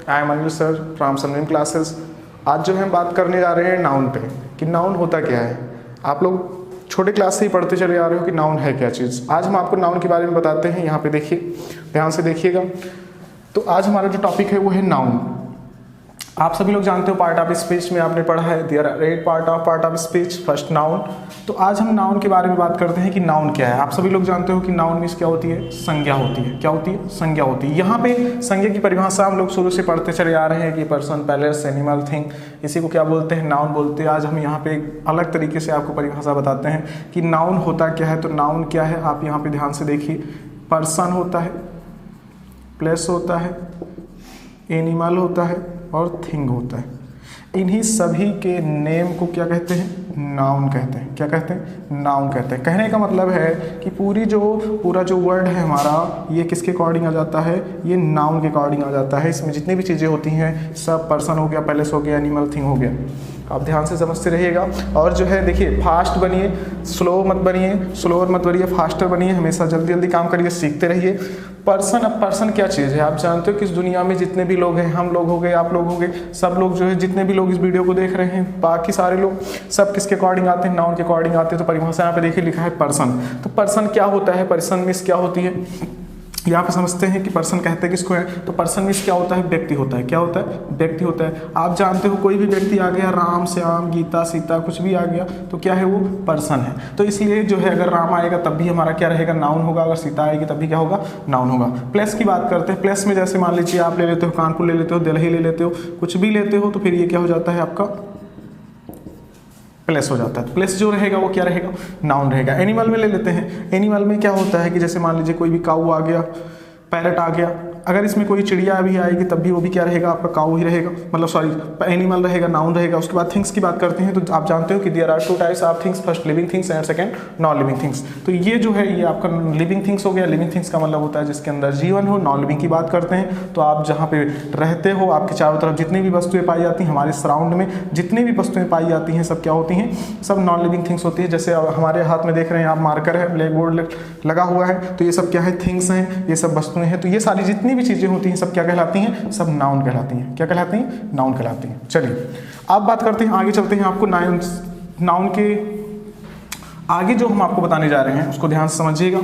I am Anil sir from Sanvim classes. आज जो है हम बात करने जा रहे हैं नाउन पे कि नाउन होता क्या है। आप लोग छोटे क्लास से ही पढ़ते चले आ रहे हो कि नाउन है क्या चीज़। आज हम आपको नाउन के बारे में बताते हैं। यहाँ पे देखिए, ध्यान से देखिएगा। तो आज हमारा जो टॉपिक है वो है नाउन। आप सभी लोग जानते हो पार्ट ऑफ स्पीच में आपने पढ़ा है there are 8 part of speech, first noun. तो आज हम नाउन के बारे में बात करते हैं कि नाउन क्या है। आप सभी लोग जानते हो कि नाउन मीन्स क्या होती है, संज्ञा होती है। क्या होती है, संज्ञा होती है। यहाँ पे संज्ञा की परिभाषा हम लोग शुरू से पढ़ते चले आ रहे हैं कि पर्सन, प्लेस, एनिमल, थिंग, इसी को क्या बोलते हैं, नाउन बोलते हैं। आज हम यहाँ पे एक अलग तरीके से आपको परिभाषा बताते हैं कि नाउन होता क्या है। तो नाउन क्या है, आप यहाँ पे ध्यान से देखिए। पर्सन होता है, प्लेस होता है, एनिमल होता है और थिंग होता है। इन्हीं सभी के नेम को क्या कहते हैं, नाउन कहते हैं। क्या कहते हैं, नाउन कहते हैं। कहने का मतलब है कि पूरा जो वर्ड है हमारा, ये किसके अकॉर्डिंग आ जाता है, ये नाउन के अकॉर्डिंग आ जाता है। इसमें जितनी भी चीज़ें होती हैं सब पर्सन हो गया, प्लेस हो गया, एनिमल, थिंग हो गया। आप ध्यान से समझते रहिएगा। और जो है देखिए, फास्ट बनिए, स्लो मत बनिए, स्लोअर मत बनिए, फास्टर बनिए। हमेशा जल्दी जल्दी काम करिए, सीखते रहिए। पर्सन, अब पर्सन क्या चीज़ है, आप जानते हो कि इस दुनिया में जितने भी लोग हैं, हम लोग हो गए, आप लोग हो गए, सब लोग जो है, जितने भी लोग इस वीडियो को देख रहे हैं, बाकी सारे लोग सब किसके अकॉर्डिंग आते हैं, नाउन के अकॉर्डिंग आते हैं। तो परिभाषा यहाँ पे देखिए लिखा है पर्सन। तो पर्सन क्या होता है, पर्सन मीन्स क्या होती है, यहाँ पे समझते हैं कि पर्सन कहते हैं किसको है। तो पर्सन मीन्स क्या होता है, व्यक्ति होता है। क्या होता है, व्यक्ति होता है। आप जानते हो कोई भी व्यक्ति आ गया, राम, श्याम, गीता, सीता, कुछ भी आ गया तो क्या है, वो पर्सन है। तो इसलिए जो है, अगर राम आएगा तब भी हमारा क्या रहेगा, नाउन होगा। अगर सीता आएगी तब भी क्या होगा, नाउन होगा। प्लेस की बात करते हैं। प्लेस में जैसे मान लीजिए आप ले लेते हो कानपुर, ले लेते हो दिल्ली, ले लेते हो कुछ भी लेते हो, तो फिर ये क्या हो जाता है, आपका प्लेस हो जाता है। तो प्लेस जो रहेगा वो क्या रहेगा, नाउन रहेगा। एनिमल में ले लेते हैं। एनिमल में क्या होता है कि जैसे मान लीजिए कोई भी काऊ आ गया, पैरट आ गया, अगर इसमें कोई चिड़िया भी आएगी तब भी वो भी क्या रहेगा, आपका काऊ ही रहेगा, मतलब सॉरी एनिमल रहेगा, नाउन रहेगा। उसके बाद थिंग्स की बात करते हैं। तो आप जानते हो कि there are 2 types of things, first living things and second non living things. तो ये जो है, ये आपका लिविंग थिंग्स हो गया। लिविंग थिंग्स का मतलब होता है जिसके अंदर जीवन हो। नॉन लिविंग की बात करते हैं तो आप जहाँ पे रहते हो, आपके चारों तरफ जितनी भी वस्तुएं पाई जाती हैं, हमारे सराउंड में जितनी भी वस्तुएं पाई जाती हैं, सब क्या होती हैं, सब नॉन लिविंग थिंग्स होती है। जैसे हमारे हाथ में देख रहे हैं आप, मार्कर है, ब्लैक बोर्ड लगा हुआ है, तो ये सब क्या है, थिंग्स हैं, ये सब वस्तुएं हैं। तो ये सारी जितनी भी चीज़ें होती हैं सब क्या कहलाती हैं, सब नाउन कहलाती हैं। क्या कहलाती हैं, नाउन कहलाती हैं। चलिए अब बात करते हैं, आगे चलते हैं। आपको नाउन के आगे जो हम आपको बताने जा रहे हैं उसको ध्यान से समझिएगा।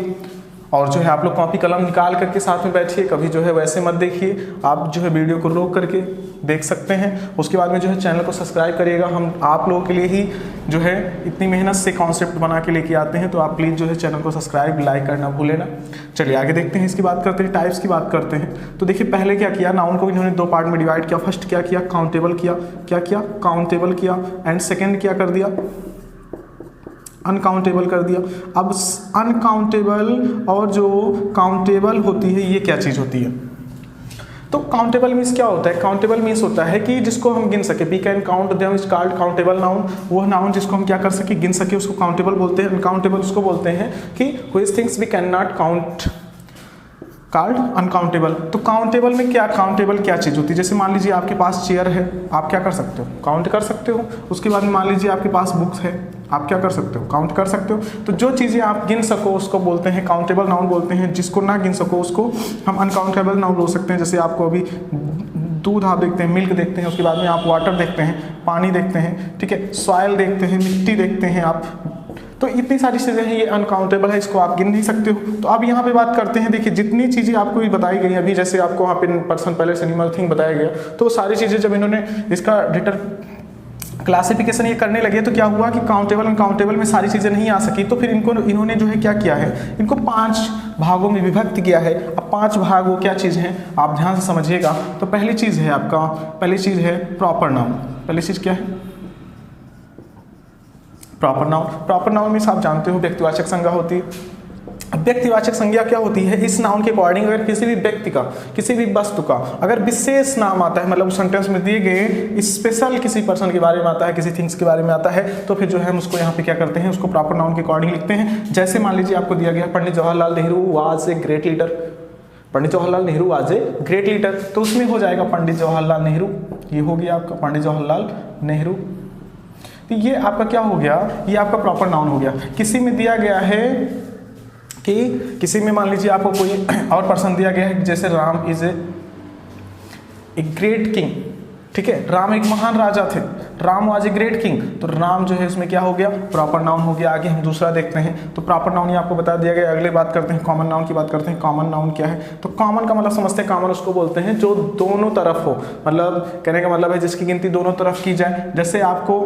और जो है आप लोग कॉपी कलम निकाल करके साथ में बैठिए, कभी जो है वैसे मत देखिए। आप जो है वीडियो को रोक करके देख सकते हैं। उसके बाद में जो है चैनल को सब्सक्राइब करिएगा। हम आप लोगों के लिए ही जो है इतनी मेहनत से कॉन्सेप्ट बना के लेके आते हैं, तो आप प्लीज़ जो है चैनल को सब्सक्राइब, लाइक करना भूलें ना। चलिए आगे देखते हैं, इसकी बात करते हैं, टाइप्स की बात करते हैं। तो देखिए पहले क्या किया, नाउन को इन्होंने 2 पार्ट में डिवाइड किया। फर्स्ट क्या किया, काउंटेबल किया। क्या किया, काउंटेबल किया। एंड सेकेंड क्या कर दिया, अनकाउंटेबल कर दिया। अब अनकाउंटेबल और जो काउंटेबल होती है, ये क्या चीज़ होती है। तो काउंटेबल मीन्स क्या होता है, काउंटेबल मीन्स होता है कि जिसको हम गिन सके। We can count them is called countable noun. वो नाउन जिसको हम क्या कर सके, गिन सके, उसको काउंटेबल बोलते हैं। अनकाउंटेबल उसको बोलते हैं कि which things we can not count, called uncountable. तो काउंटेबल में क्या, काउंटेबल क्या चीज़ होती है। जैसे मान लीजिए आपके पास चेयर है, आप क्या कर सकते हो, काउंट कर सकते हो। उसके बाद में मान लीजिए आपके पास बुक्स है, आप क्या कर सकते हो, काउंट कर सकते हो। तो जो चीज़ें आप गिन सको उसको बोलते हैं काउंटेबल नाउन बोलते हैं। जिसको ना गिन सको उसको हम अनकाउंटेबल नाउन बोल सकते हैं। जैसे आपको अभी दूध आप देखते हैं, मिल्क देखते हैं, उसके बाद में आप वाटर देखते हैं, पानी देखते हैं, ठीक है, सॉइल देखते हैं, मिट्टी देखते हैं आप। तो इतनी सारी चीज़ें हैं, ये अनकाउंटेबल है, इसको आप गिन नहीं सकते हो। तो अब यहाँ पे बात करते हैं। देखिए जितनी चीज़ें आपको बताई गई अभी, जैसे आपको वहाँ पे पर्सन, प्लेस, एनिमल, थिंग बताया गया, तो सारी चीज़ें जब इन्होंने इसका क्लासिफिकेशन ये करने लगे तो क्या हुआ कि काउंटेबल अनकाउंटेबल में सारी चीज़ें नहीं आ सकी। तो फिर इन्होंने जो है क्या किया है, इनको 5 भागों में विभक्त किया है। अब 5 भाग वो क्या चीज़ हैं, आप ध्यान से समझिएगा। तो पहली चीज़ है आपका, पहली चीज़ है प्रॉपर नाउन। पहली चीज़ क्या है, proper noun. Proper noun means आप जानते हो व्यक्तिवाचक संज्ञा होती है। व्यक्तिवाचक संज्ञा क्या होती है, इस नाउन के अकॉर्डिंग अगर किसी भी व्यक्ति का, किसी भी वस्तु का अगर विशेष नाम आता है, मतलब उस सेंटेंस में दिए गए स्पेशल किसी पर्सन के बारे में आता है, किसी थिंग्स के बारे में आता है, तो फिर जो है हम उसको यहाँ पे क्या करते हैं, उसको प्रॉपर नाउन के अकॉर्डिंग लिखते हैं। जैसे मान लीजिए आपको दिया गया Pandit Jawaharlal Nehru was a great leader, Pandit Jawaharlal Nehru was a great leader, तो उसमें हो जाएगा पंडित जवाहरलाल नेहरू, ये हो गया आपका पंडित जवाहरलाल नेहरू। तो ये आपका क्या हो गया, ये आपका प्रॉपर नाउन हो गया। किसी में दिया गया है कि किसी में मान लीजिए आपको कोई और पर्सन दिया गया है, जैसे Ram is a a great king, ठीक है, राम एक महान राजा थे, Ram was a great king, तो राम जो है इसमें क्या हो गया, प्रॉपर नाउन हो गया। आगे हम दूसरा देखते हैं, तो प्रॉपर नाउन ये आपको बता दिया गया। अगले बात करते हैं कॉमन नाउन की बात करते हैं। कॉमन नाउन क्या है, तो कॉमन का मतलब समझते हैं, कॉमन उसको बोलते हैं जो दोनों तरफ हो, मतलब कहने का मतलब है जिसकी गिनती दोनों तरफ की जाए। जैसे आपको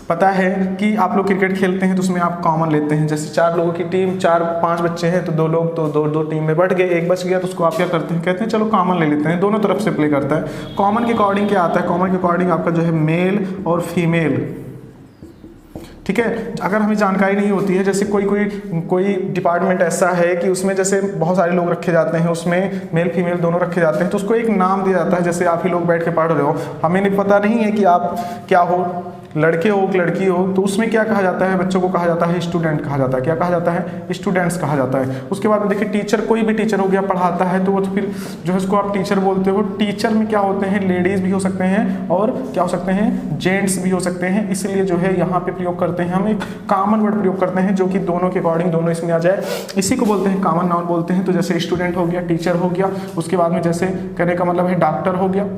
पता है कि आप लोग क्रिकेट खेलते हैं तो उसमें आप कॉमन लेते हैं, जैसे 4 लोगों की टीम, 4-5 बच्चे हैं तो 2 लोग तो दो टीम में बट गए, एक बच गया तो उसको आप क्या करते हैं, कहते हैं चलो कॉमन ले लेते हैं, दोनों तरफ से प्ले करता है। कॉमन के अकॉर्डिंग क्या आता है, कॉमन के अकॉर्डिंग आपका जो है मेल और फीमेल, ठीक है। अगर हमें जानकारी नहीं होती है, जैसे कोई डिपार्टमेंट ऐसा है कि उसमें जैसे बहुत सारे लोग रखे जाते हैं, उसमें मेल फीमेल दोनों रखे जाते हैं, तो उसको एक नाम दिया जाता है। जैसे आप ही लोग बैठ के पढ़ रहे हो, हमें नहीं पता नहीं है कि आप क्या हो, लड़के हो कि लड़की हो, तो उसमें क्या कहा जाता है, बच्चों को कहा जाता है स्टूडेंट कहा जाता है। क्या कहा जाता है, स्टूडेंट्स कहा जाता है। उसके बाद में देखिए टीचर, कोई भी टीचर हो गया पढ़ाता है तो वो फिर जो है उसको आप टीचर बोलते हो। टीचर में क्या होते हैं, लेडीज़ भी हो सकते हैं और क्या हो सकते हैं, जेंट्स भी हो सकते हैं। इसलिए जो है यहाँ पे प्रयोग करते हैं हम एक कॉमन वर्ड प्रयोग करते हैं जो कि दोनों के अकॉर्डिंग दोनों इसमें आ जाए, इसी को बोलते हैं कॉमन नाउन बोलते हैं। तो जैसे स्टूडेंट हो गया, टीचर हो गया, उसके बाद में जैसे कहने का मतलब है डॉक्टर हो गया,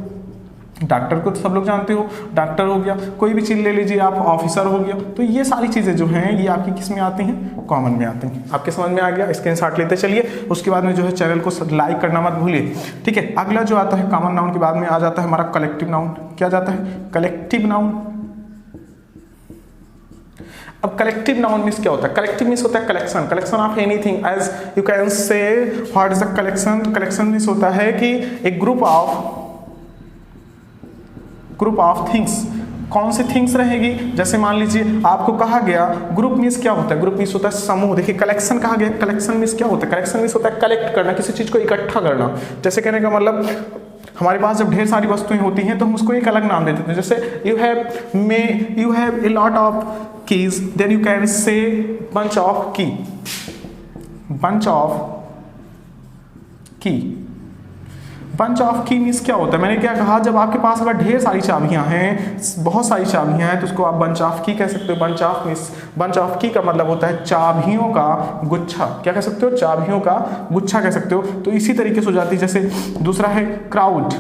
डॉक्टर को तो सब लोग जानते हो, डॉक्टर हो गया, कोई भी चीज़ ले लीजिए आप, ऑफिसर हो गया। तो ये सारी चीज़ें जो हैं ये आपकी किस में आती हैं, कॉमन में आती हैं। आपके समझ में आ गया, स्क्रीनशॉट लेते चलिए। उसके बाद में जो है चैनल को लाइक करना मत भूलिए, ठीक है। अगला जो आता है कॉमन नाउन के बाद में आ जाता है हमारा कलेक्टिव नाउन। क्या जाता है, कलेक्टिव नाउन। अब कलेक्टिव नाउन मीन्स क्या होता है, कलेक्टिव मीन्स होता है collection, collection of anything, as you can say what is the collection. Collection means होता है कि एक ग्रुप ऑफ थिंग्स। कौन सी थिंग्स रहेगी, जैसे मान लीजिए आपको कहा गया, ग्रुप मीन्स क्या होता है, ग्रुप मीन्स होता है समूह। देखिए कलेक्शन कहा गया, कलेक्शन मीन्स क्या होता है, कलेक्शन मीन्स होता है कलेक्ट करना, किसी चीज को इकट्ठा करना। जैसे कहने का मतलब हमारे पास जब ढेर सारी वस्तुएं होती हैं तो हम उसको एक अलग नाम देते हैं। जैसे you have a lot of keys, then you can say bunch of key, bunch of key. Bunch of key means क्या होता है, मैंने क्या कहा, जब आपके पास अगर ढेर सारी चाबियां हैं, बहुत सारी चाबियां हैं, तो उसको आप बंच ऑफ की कह सकते हो। बंच ऑफ की का मतलब होता है चाबियों का गुच्छा। क्या कह सकते हो, चाबियों का गुच्छा कह सकते हो। तो इसी तरीके से हो जाती है। जैसे दूसरा है क्राउड।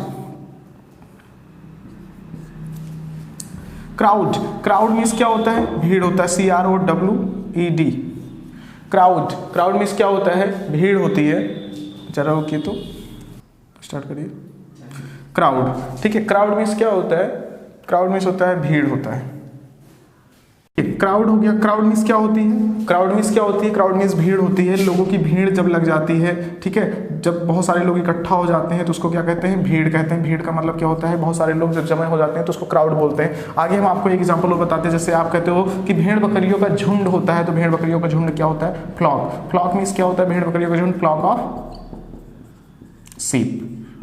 क्राउड मीन्स क्या होता है, भीड़ होता है, CROWED। क्राउड मीन्स क्या होता है, भीड़ होती है। जरा रुकिए तो स्टार्ट करिए। क्राउड, ठीक है। क्राउड मीन्स क्या होता है, क्राउड मीन्स होता है भीड़ होता है। क्राउड हो गया। क्राउड मीन्स क्या होती है, क्राउड मीन्स क्या होती है, क्राउड मीन्स भीड़ होती है, लोगों की भीड़ जब लग जाती है, ठीक है। जब बहुत सारे लोग इकट्ठा हो जाते हैं तो उसको क्या कहते हैं, भीड़ कहते हैं। भीड़ का मतलब क्या होता है, बहुत सारे लोग जब जमा हो जाते हैं तो उसको क्राउड बोलते हैं। आगे हम आपको एक एग्जांपल और बताते हैं। जैसे आप कहते हो कि भेड़ बकरियों का झुंड होता है, तो भेड़ बकरियों का झुंड क्या होता है, फ्लॉक। फ्लॉक मीन्स क्या होता है, भेड़ बकरियों का झुंड, flock of sheep,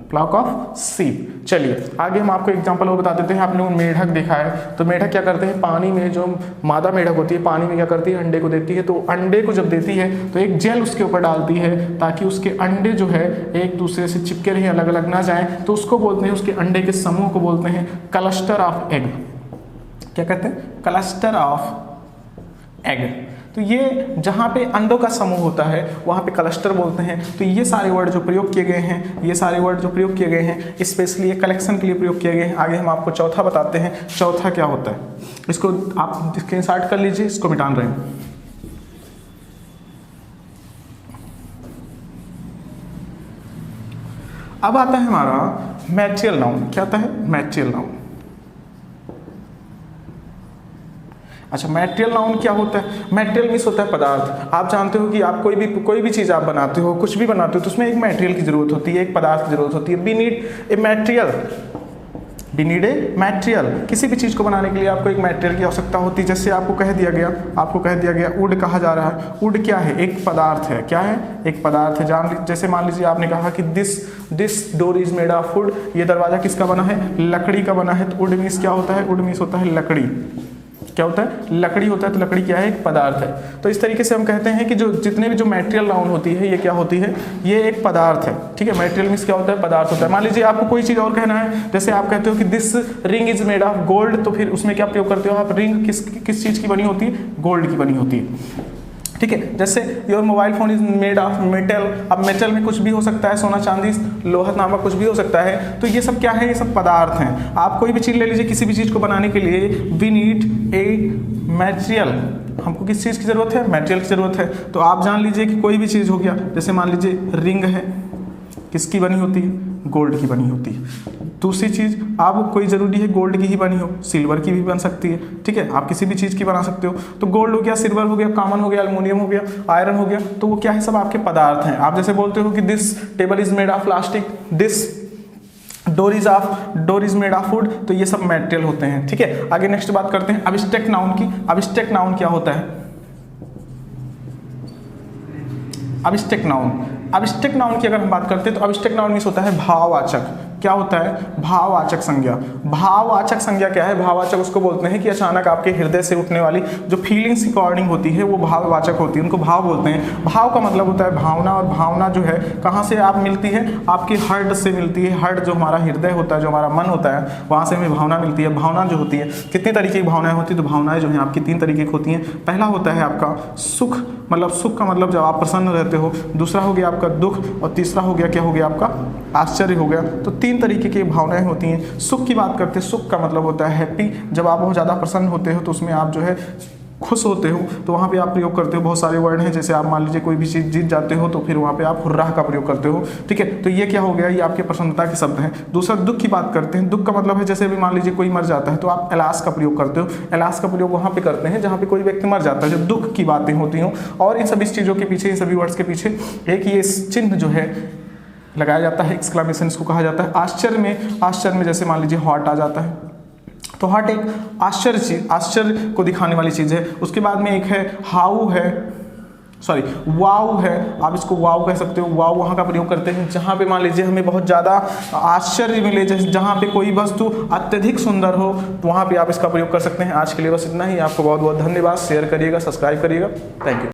flock of sheep. चलिए आगे हम आपको एग्जांपल और बता देते हैं। आपने मेढक देखा है, तो मेढक क्या करते हैं, पानी में जो मादा मेढक होती है पानी में क्या करती है, अंडे को देती है। तो अंडे को जब देती है तो एक जेल उसके ऊपर डालती है ताकि उसके अंडे जो है एक दूसरे से चिपके रहें, अलग अलग ना जाएं। तो उसको बोलते हैं, उसके अंडे के समूह को बोलते हैं क्लस्टर ऑफ एग। क्या कहते हैं, क्लस्टर ऑफ एग। तो ये जहाँ पे अंडों का समूह होता है वहाँ पे क्लस्टर बोलते हैं। तो ये सारे वर्ड जो प्रयोग किए गए हैं, ये सारे वर्ड जो प्रयोग किए गए हैं स्पेशली ये कलेक्शन के लिए प्रयोग किए गए हैं। आगे हम आपको चौथा बताते हैं। चौथा क्या होता है, इसको आप स्क्रीनशॉट कर लीजिए, इसको मिटान रहे हैं। अब आता है हमारा मैटेरियल नाउन। क्या आता है, मैटेरियल नाउन। अच्छा, मैटेरियल नाउन क्या होता है, मैटेरियल मीन्स होता है पदार्थ। आप जानते हो कि आप कोई भी चीज़ आप बनाते हो, कुछ भी बनाते हो, तो उसमें एक मैटेरियल की जरूरत होती है, एक पदार्थ की जरूरत होती है। We need a material, we need a material. किसी भी चीज़ को बनाने के लिए आपको एक मैटेरियल की आवश्यकता होती है। जैसे आपको कह दिया गया वुड कहा जा रहा है। वुड क्या है, एक पदार्थ है। क्या है, एक पदार्थ है। जैसे मान लीजिए आपने कहा कि this door is made of would, ये दरवाजा किसका बना है, लकड़ी का बना है। तो वुड मीन्स क्या होता है, वुड मीन्स होता है लकड़ी। क्या होता है, लकड़ी होता है। तो लकड़ी क्या है, एक पदार्थ है। तो इस तरीके से हम कहते हैं कि जो जितने भी जो मैटेरियल नाउन होती है ये क्या होती है, ये एक पदार्थ है। ठीक है, मैटेरियल मीन्स क्या होता है, पदार्थ होता है। मान लीजिए आपको कोई चीज़ और कहना है, जैसे आप कहते हो कि this ring is made of gold, तो फिर उसमें क्या प्रयोग करते हो आप, रिंग किस चीज़ की बनी होती है, गोल्ड की बनी होती है। ठीक है। जैसे your mobile phone is made of metal, अब मेटल में कुछ भी हो सकता है, सोना चांदी लोहा तांबा कुछ भी हो सकता है। तो ये सब क्या है, ये सब पदार्थ हैं। आप कोई भी चीज़ ले लीजिए, किसी भी चीज़ को बनाने के लिए वी नीड ए मटेरियल, हमको किस चीज़ की ज़रूरत है, मटेरियल की ज़रूरत है। तो आप जान लीजिए कि कोई भी चीज़ हो गया, जैसे मान लीजिए रिंग है, किसकी बनी होती है, गोल्ड की बनी होती है। दूसरी चीज़, आप कोई ज़रूरी है गोल्ड की ही बनी हो, सिल्वर की भी बन सकती है, ठीक है। आप किसी भी चीज़ की बना सकते हो। तो गोल्ड हो गया, सिल्वर हो गया, कॉमन हो गया, एल्युमिनियम हो गया, आयरन हो गया, तो वो क्या है, सब आपके पदार्थ हैं। आप जैसे बोलते हो कि this table is made of plastic, this door is made of would, तो ये सब मटेरियल होते हैं, ठीक है। आगे नेक्स्ट बात करते हैं अब्स्ट्रैक्ट नाउन की। अब्स्ट्रैक्ट नाउन क्या होता है, अब्स्ट्रैक्ट नाउन की अगर हम बात करते हैं तो अब्स्ट्रैक्ट नाउन मीन्स होता है भाववाचक। क्या होता है, भाववाचक संज्ञा। भाववाचक संज्ञा क्या है, भाववाचक उसको बोलते हैं कि अचानक आपके हृदय से उठने वाली जो फीलिंग्स अकॉर्डिंग होती है वो भाववाचक होती है, उनको भाव बोलते हैं। भाव का मतलब होता है भावना, और भावना जो है कहाँ से आप मिलती है, आपके हार्ट से मिलती है। हार्ट जो हमारा हृदय होता है, जो हमारा मन होता है, वहाँ से हमें भावना मिलती है। भावना जो होती है, कितनी तरीके की भावनाएं होती है, तो भावनाएं जो हैं आपकी 3 तरीके की होती हैं। पहला होता है आपका सुख, मतलब सुख का मतलब जब आप प्रसन्न रहते हो। दूसरा हो गया आपका दुख, और तीसरा हो गया क्या हो गया आपका आश्चर्य हो गया। तो 3 तरीके की भावनाएं होती हैं। सुख की बात करते हैं, सुख का मतलब होता है हैप्पी, जब आप बहुत ज़्यादा प्रसन्न होते हो तो उसमें आप जो है खुश होते हो, तो वहाँ पे आप प्रयोग करते हो बहुत सारे वर्ड हैं। जैसे आप मान लीजिए कोई भी चीज़ जीत जाते हो तो फिर वहाँ पे आप हुर्राह का प्रयोग करते हो, ठीक है। तो ये क्या हो गया, ये आपके प्रसन्नता के शब्द हैं। दूसरा दुख की बात करते हैं। दुख का मतलब है जैसे भी मान लीजिए कोई मर जाता है तो आप एलास का प्रयोग करते हो। एलास का प्रयोग वहाँ पे करते हैं जहाँ पे कोई व्यक्ति मर जाता है, जब दुख की बातें होती हों। और इन सभी चीज़ों के पीछे, इन सभी वर्ड्स के पीछे एक ये चिन्ह जो है लगाया जाता है, एक्सक्लेमेशन इसको कहा जाता है। आश्चर्य में जैसे मान लीजिए हॉट आ जाता है, तो हॉट एक आश्चर्य को दिखाने वाली चीज़ है। उसके बाद में एक है हाउ है, वाव है, आप इसको वाव कह सकते हो। वाव वहाँ का प्रयोग करते हैं जहाँ पे मान लीजिए हमें बहुत ज़्यादा आश्चर्य मिले, जैसे जहाँ पे कोई वस्तु अत्यधिक सुंदर हो, तो वहाँ पे आप इसका प्रयोग कर सकते हैं। आज के लिए बस इतना ही। आपको बहुत बहुत धन्यवाद। शेयर करिएगा, सब्सक्राइब करिएगा। Thank you.